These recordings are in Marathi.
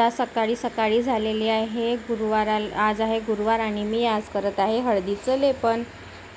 आता सकाळी झालेली आहे. आज आहे गुरुवार आणि मी आज करत आहे हळदीचं लेपन.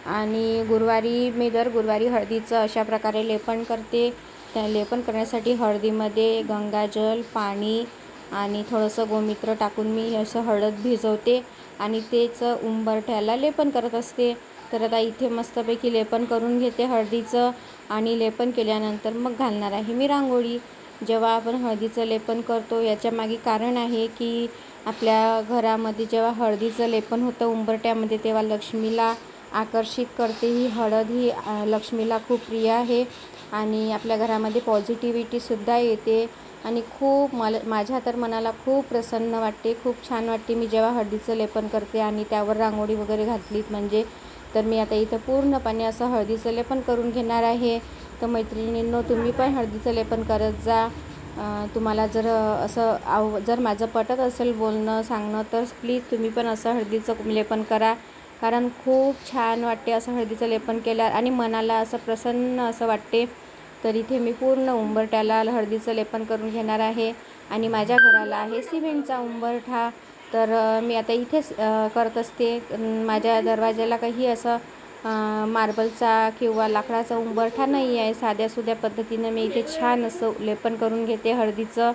आणि मी दर गुरुवारी हळदीचं अशा प्रकारे लेपन करते. त्या लेपन करण्यासाठी हळदीमध्ये गंगाजल, पाणी आणि थोडंसं गोमूत्र टाकून मी असं हळद भिजवते आणि तेच उंबरठ्याला लेपन करत असते. तर आता इथे मस्तपैकी लेपन करून घेते हळदीचं आणि लेपन केल्यानंतर मग घालणार आहे मी रांगोळी. जेव्हा आपण हळदीचं लेपन करतो याच्या मागे कारण आहे की आपल्या घरामध्ये जेव्हा हळदीचं लेपन होतं उंबरठ्यामध्ये तेव्हा लक्ष्मीला आकर्षित करते. ही हळद ही लक्ष्मीला खूप प्रिय आहे आणि आपल्या घरामध्ये पॉझिटिव्हिटीसुद्धा येते आणि खूप माझ्या तर मनाला खूप प्रसन्न वाटते, खूप छान वाटते मी जेव्हा हळदीचं लेपन करते आणि त्यावर रांगोळी वगैरे घातलीत म्हणजे. तर मी आता इथं पूर्णपणे असं हळदीचं लेपन करून घेणार आहे. तर मैत्रिणींनो, तुम्ही पण हळदीचं लेपन करत जा. तुम्हाला जर माझं पटत असेल बोलणं सांगणं तर प्लीज तुम्ही पण असं हळदीचं लेपन करा, कारण खूप छान वाटते असं हळदीचं लेपन केल्यावर आणि मनाला असं प्रसन्न असं वाटते. तर इथे मी पूर्ण उंबरठ्याला हळदीचं लेपन करून घेणार आहे आणि माझ्या घराला आहे सिमेंटचा उंबरठा. तर मी आता इथेच करत असते. माझ्या दरवाजाला काही असं मार्बलचा किंवा लाकडाचा उंबरठा नाही आहे. साध्यासुध्या पद्धतीनं मी इथे छान असं लेपन करून घेते हळदीचं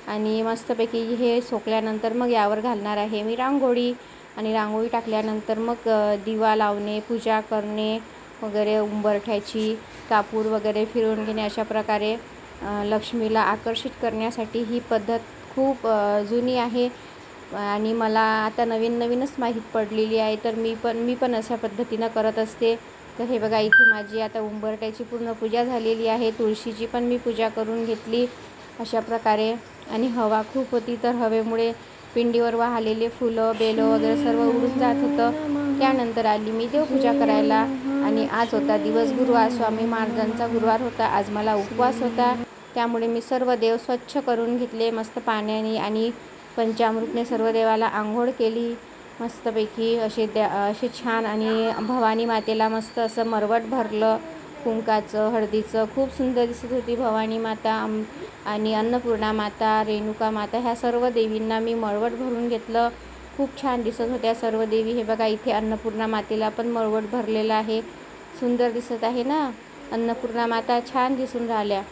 आणि मस्तपैकी हे सोकल्यानंतर मग यावर घालणार आहे मी रांगोळी. आणि रांगोळी टाकल्यानंतर मग दिवा लावणे, पूजा करणे वगैरे, उंबरठ्याची कापूर वगैरे फिरवून घेणे, अशा प्रकारे लक्ष्मीला आकर्षित करण्यासाठी ही पद्धत खूप जुनी आहे आणि मला आता नवीनच माहीत पडलेली आहे. तर मी पण अशा पद्धतीनं करत असते. तर हे बघा, इथे माझी आता उंबरठ्याची पूर्ण पूजा झालेली आहे. तुळशीची पण मी पूजा करून घेतली अशा प्रकारे. आणि हवा खूप होती तर हवेमुळे पिंडीवर वाहलेले फुलं, बेलं वगैरे सर्व उडून जात होतं. त्यानंतर आली मी देवपूजा करायला आणि आज होता दिवस गुरुवार, स्वामी महाराजांचा गुरुवार होता. आज मला उपवास होता, त्यामुळे मी सर्व देव स्वच्छ करून घेतले मस्त पाण्याने आणि पंचामृतने सर्व देवाला आंघोळ केली मस्तपैकी असे छान. आणि भवानी मातेला मस्त असं मरवट भरलं कुंकाचं, हळदीचं. खूप सुंदर दिसत होती भवानी माता आणि अन्नपूर्णा माता, रेणुका माता, ह्या सर्व देवींना मी मळवट भरून घेतलं. खूप छान दिसत होत्या सर्व देवी. हे बघा, इथे अन्नपूर्णा मातेला पण मळवट भरलेला आहे. सुंदर दिसत आहे ना, अन्नपूर्णा माता छान दिसून राहिल्या.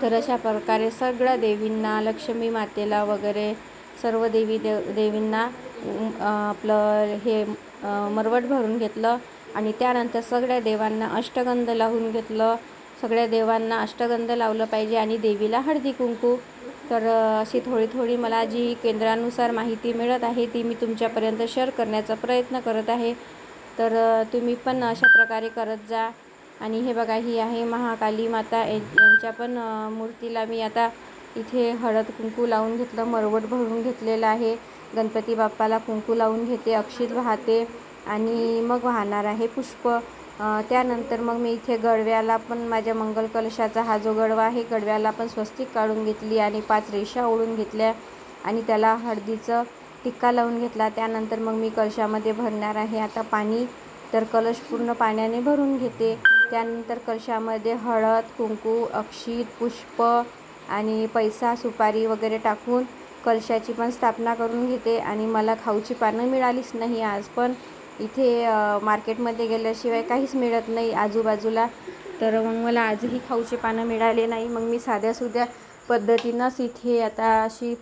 तर अशा प्रकारे सगळ्या देवींना, लक्ष्मी मातेला वगैरे सर्व देवींना आपलं हे मरवट भरून घेतलं आणि त्यानंतर सगळ्या देवांना अष्टगंध लावून घेतलं. सगळ्या देवांना अष्टगंध लावलं पाहिजे आणि देवीला हळदी कुंकू. तर अशी थोडी मला जी केंद्रानुसार माहिती मिळत आहे ती मी तुमच्यापर्यंत शेअर करण्याचा प्रयत्न करत आहे. तर तुम्ही पण अशा प्रकारे करत जा. आणि हे बघा, ही आहे महाकाली माता. यांच्या पण मूर्तीला मी आता इथे हळद कुंकू लावून घेतलं, मरवट भरून घेतलेलं आहे. गणपती बाप्पाला कुंकू लावून घेते, अक्षित वाहते आणि मग वाहणार आहे पुष्प. त्यानंतर मग मी इथे गडव्याला पण, माझ्या मंगल कलशाचा हा जो गडवा आहे, गडव्याला पण स्वस्तिक काढून घेतली आणि 5 रेषा ओढून घेतल्या आणि त्याला हळदीचं टिक्का लावून घेतला. त्यानंतर मग मी कलशामध्ये भरणार आहे आता पाणी. तर कलश पूर्ण पाण्याने भरून घेते. त्यानंतर कलशामध्ये हळद, कुंकू, अक्षित, पुष्प आणि पैसा, सुपारी वगैरे टाकून कलशाची पण स्थापना करून घेते. आणि मला खाऊची पानं मिळालीच नाही आज पण. इथे मार्केटमध्ये गेल्याशिवाय काहीच मिळत नाही आजूबाजूला. तर मग मला आजही खाऊची पानं मिळाले नाही. मग मी साध्यासुध्या पद्धतीनंच इथे आता अशी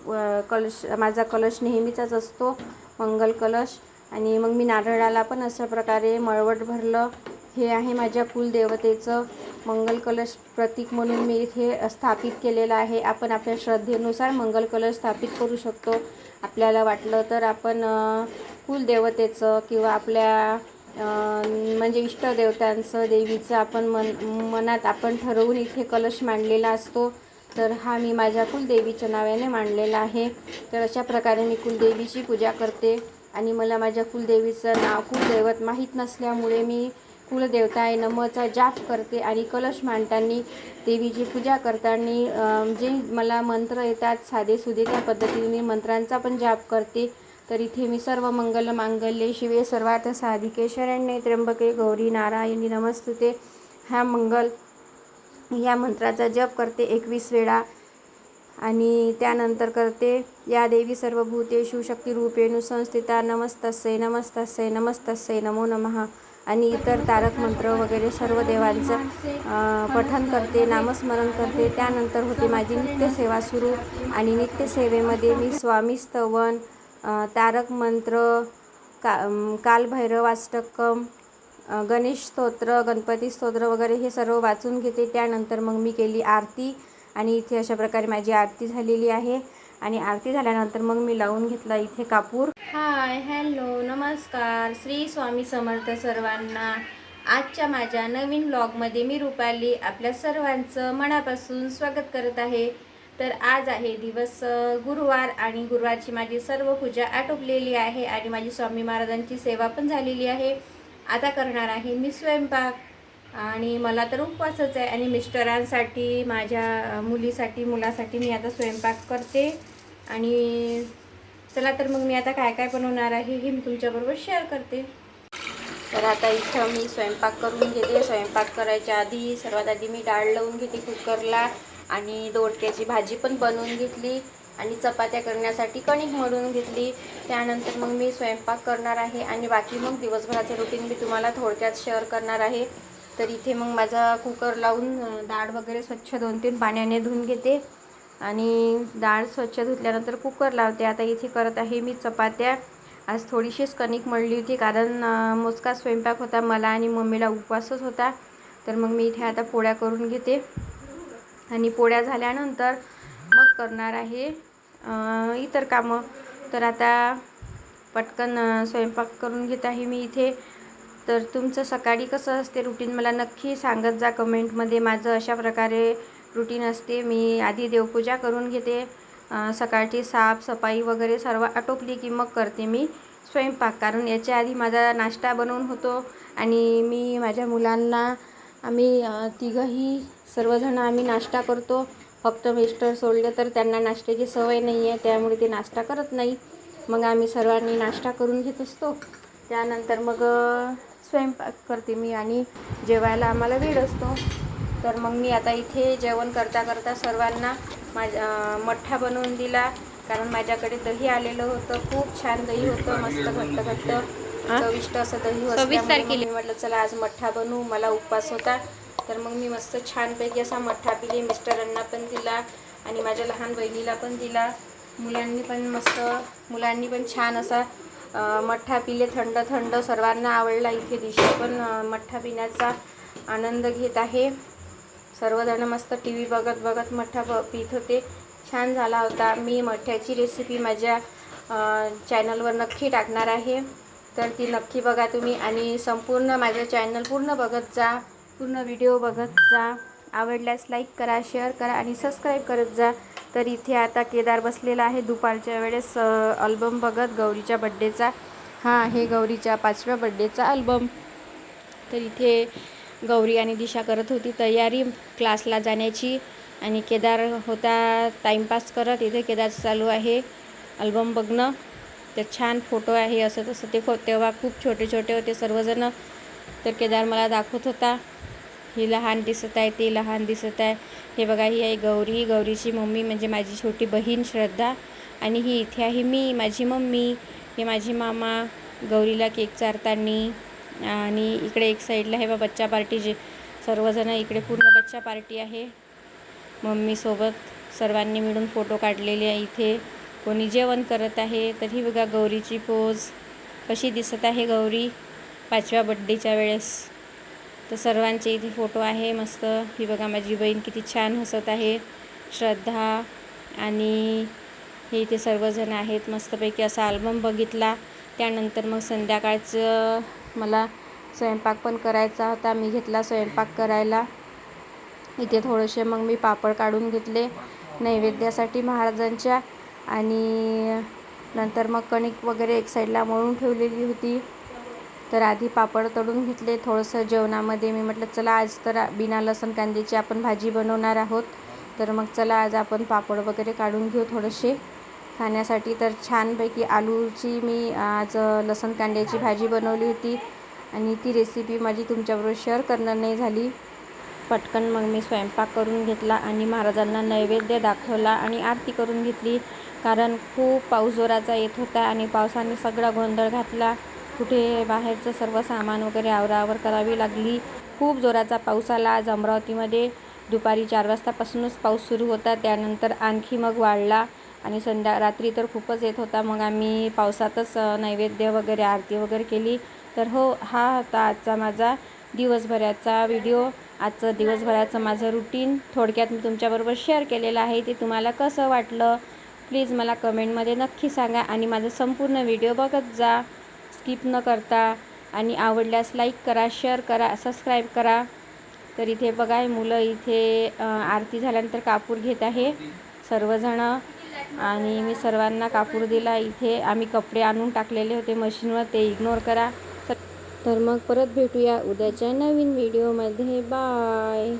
माझा कलश नेहमीचाच असतो, मंगल कलश. आणि मग मी नारळाला पण अशा प्रकारे मळवट भरलं. हे आहे माझ्या कुलदेवतेचं मंगल कलश प्रतीक म्हणून मी इथे स्थापित केलेलं आहे. आपण आपल्या श्रद्धेनुसार मंगल कलश स्थापित करू शकतो. आपल्याला वाटलं तर आपण कुलदेवतेचं किंवा आपल्या म्हणजे इष्टदेवतांचं, देवीचं आपण मनात आपण ठरवून इथे कलश मांडलेला असतो. तर हा मी माझ्या कुलदेवीच्या नावाने मांडलेला आहे. तर अशा प्रकारे मी कुलदेवीची पूजा करते. आणि मला माझ्या कुलदेवीचं नाव, कुलदैवत माहीत नसल्यामुळे मी कुलदेवताय नमःचा जाप करते आणि कलश मांडताना, देवीची पूजा करताना जे मला मंत्र येतात साधेसुधे त्या पद्धतीने मंत्रांचा पण जाप करते. तर इथे मी सर्व मंगल मांगल्ये शिवे सर्वार्थ साधिके शरण्ये त्र्यंबके गौरी नारायणी नमस्तुते ह्या मंत्राचा जप करते 21 वेळा. आणि त्यानंतर करते या देवी सर्वभूतेषु शक्तिरूपेण संस्थिता नमस्तस्यै नमस्तस्यै नमस्तस्यै नमो नमः आणि इतर तारक मंत्र वगैरे सर्व देवांचं पठण करते, नामस्मरण करते. त्यानंतर होते माझी नित्यसेवा सुरू आणि नित्यसेवेमध्ये मी स्वामी स्तवन, तारक मंत्र, कालभैरवाष्टकम, गणेश स्तोत्र, गणपती स्तोत्र वगैरे हे सर्व वाचून घेते. त्यानंतर मग मी केली आरती आणि इथे अशा प्रकारे माझी आरती झालेली आहे. आणि आरती झाल्यानंतर मग मी लावून घेतला इथे कापूर. हाय, हॅलो, नमस्कार, श्री स्वामी समर्थ सर्वांना. आजच्या माझ्या नवीन ब्लॉगमध्ये मी रुपाली आपल्या सर्वांचं मनापासून स्वागत करत आहे. तर आज आहे दिवस गुरुवार आणि गुरुवारची माझी सर्व पूजा आटोपलेली आहे आणि माझी स्वामी महाराजांची सेवा पण झालेली आहे. आता करणार आहे मी स्वयंपाक आणि मला तर उपवासच आहे आणि मिस्टरांसाठी, माझ्या मुलासाठी मी आता स्वयंपाक करते. आणि चला तर मग मी आता काय काय बनवणार आहे हे मी तुमच्याबरोबर शेअर करते. तर आता इथं मी स्वयंपाक करून घेते. स्वयंपाक करायच्या आधी सर्वात आधी मी डाळ लावून घेते कुकरला आणि दोडक्याची भाजी पण बनवून घेतली आणि चपात्या करण्यासाठी कणिक मळून घेतली. त्यानंतर मग मी स्वयंपाक करणार आहे आणि बाकी मग दिवसभराचं रुटीन मी तुम्हाला थोडक्यात शेअर करणार आहे. तर इथे मग माझा कुकर लावून डाळ वगैरे स्वच्छ 2-3 पाण्याने धुवून घेते आणि डाळ स्वच्छ धुतल्यानंतर कुकर लावते. आता इथे करत आहे मी चपात्या. आज थोडीशीच कणिक मळली होती कारण मोजका स्वयंपाक होता, मला आणि मम्मीला उपवासच होता. तर मग मी इथे आता पोळ्या करून घेते आणि पोळ्या झाल्यानंतर मग करणार आहे इतर कामं. तर आता पटकन स्वयंपाक करून घेत आहे मी इथे. तर तुमचं सकाळी कसं असते रुटीन मला नक्की सांगत जा कमेंटमध्ये. माझं अशा प्रकारे रुटीन असते. मी आधी देवपूजा करून घेते, सकाळची साफसफाई वगैरे सर्व आटोपली की मग करते मी स्वयंपाक. कारण याच्या आधी माझा नाश्ता बनवून होतो आणि मी माझ्या मुलांना आम्ही तिघंही सर्वजण आम्ही नाश्ता करतो. फक्त मिस्टर सोडले तर त्यांना नाश्त्याची सवय नाही आहे, त्यामुळे ते नाश्ता करत नाही. मग आम्ही सर्वांनी नाश्ता करून घेत असतो. त्यानंतर मग स्वयंपाक करते मी आणि जेवायला आम्हाला वेळ असतो. तर मग मी आता इथे जेवण करता करता सर्वांना मठ्ठा बनवून दिला. कारण माझ्याकडे दही आलेलं होतं, खूप छान दही होतं, मस्त घट्ट चविष्ट असं दही होतं. मी म्हटलं चला आज मठ्ठा बनवू, मला उपवास होता. तर मग मी मस्त छानपैकी असा मठ्ठा पिले. मिस्टरांना पण दिला आणि माझ्या लहान बहिणीला पण दिला. मुलांनी पण छान असा मठ्ठा पिले, थंड थंड. सर्वांना आवडला. इथे दिशा पण मठ्ठा पिण्याचा आनंद घेत आहे. सर्वजण मस्त टी व्ही बघत मठ्ठा पित होते. छान झाला होता. मी मठ्ठ्याची रेसिपी माझ्या चॅनलवर नक्की टाकणार आहे, तर ती नक्की बघा तुम्ही आणि संपूर्ण माझं चॅनल पूर्ण बघत जा, पूर्ण व्हिडिओ बघत जा. आवडल्यास लाईक करा, शेअर करा आणि सबस्क्राईब करत जा. तर इथे आता केदार बसलेला आहे दुपारच्या वेळेस अल्बम बघत गौरीच्या बड्डेचा. हा आहे गौरीच्या 5व्या बड्डेचा अल्बम. तर इथे गौरी आणि दिशा करत होती तयारी क्लासला जाण्याची आणि केदार होता टाईमपास करत. इथे केदार चालू आहे अल्बम बघणं. तर छान फोटो आहे, असं तसं ते तेव्हा खूप छोटे छोटे होते सर्वजण. तर केदार मला दाखवत होता, ही लहान दिसत आहे, ती लहान दिसत आहे. हे बघा, ही आहे गौरी, गौरीची मम्मी म्हणजे माझी छोटी बहीण श्रद्धा. आणि ही इथे आहे मी, माझी मम्मी. हे माझी मामा गौरीला केक चारतानी. आणि इकडे एक साईडला आहे बच्चा पार्टी, जे सर्वजण इकडे पूर्ण बच्चा पार्टी आहे. मम्मीसोबत सर्वांनी मिळून फोटो काढलेले आहे. इथे कोणी जेवण करत आहे. तर ही बघा गौरीची पोज कशी दिसत आहे गौरी 5व्या बड्डेच्या वेळेस. तर सर्वांचे इथे फोटो आहे मस्त. ही बघा माझी बहीण किती छान हसत आहे, श्रद्धा. आणि हे इथे सर्वजण आहेत. मस्तपैकी असा अल्बम बघितला. त्यानंतर मग संध्याकाळचं मला स्वयंपाक पण करायचा होता. मी घेतला स्वयंपाक करायला. इथे थोडेसे मग मी पापड काढून घेतले नैवेद्यासाठी महाराजांच्या. आणि नंतर मग कणिक वगैरे एक साईडला मळून ठेवलेली होती. तर आधी पापड तळून घेतले. थोडंसं जेवणामध्ये मी म्हटलं चला आज तर बिना लसण कांद्याची आपण भाजी बनवणार आहोत, तर मग चला आज आपण पापड वगैरे काढून घेऊ थोडेसे खाण्यासाठी. तर छानपैकी आलूची मी आज लसण कांद्याची भाजी बनवली होती आणि ती रेसिपी माझी तुमच्याबरोबर शेअर करणं नाही झाली. पटकन मग मी स्वयंपाक करून घेतला आणि महाराजांना नैवेद्य दाखवला आणि आरती करून घेतली. कारण खूप पाऊस जोराचा येत होता आणि पावसाने सगळा गोंधळ घातला. कुठे बाहेरचं सर्व सामान वगैरे आवराआवर करावी लागली. खूप जोराचा पाऊस आला आज अमरावतीमध्ये. दुपारी 4 वाजतापासूनच पाऊस सुरू होता. त्यानंतर आणखी मग वाढला आणि रात्री तर खूपच येत होता. मग आम्ही पावसातच नैवेद्य वगैरे आरती वगैरे केली. तर हो, हा होता आजचा माझा दिवसभराचा व्हिडिओ. आजचं दिवसभराचं माझं रुटीन थोडक्यात मी तुमच्याबरोबर शेअर केलेलं आहे. ते तुम्हाला कसं वाटलं प्लीज मला कमेंटमध्ये नक्की सांगा आणि माझं संपूर्ण व्हिडिओ बघत जा स्किप न करता. आणि आवडल्यास लाईक करा, शेअर करा, सबस्क्राईब करा. तर इथे बघा मुलं इथे आरती झाल्यानंतर कापूर घेत आहे सर्वजणं आणि मी सर्वांना कापूर दिला. इथे आम्ही कपडे आणून टाकलेले होते मशीनवर, ते इग्नोर करा. तर मग परत भेटूया उद्याच्या नवीन व्हिडिओमध्ये. बाय.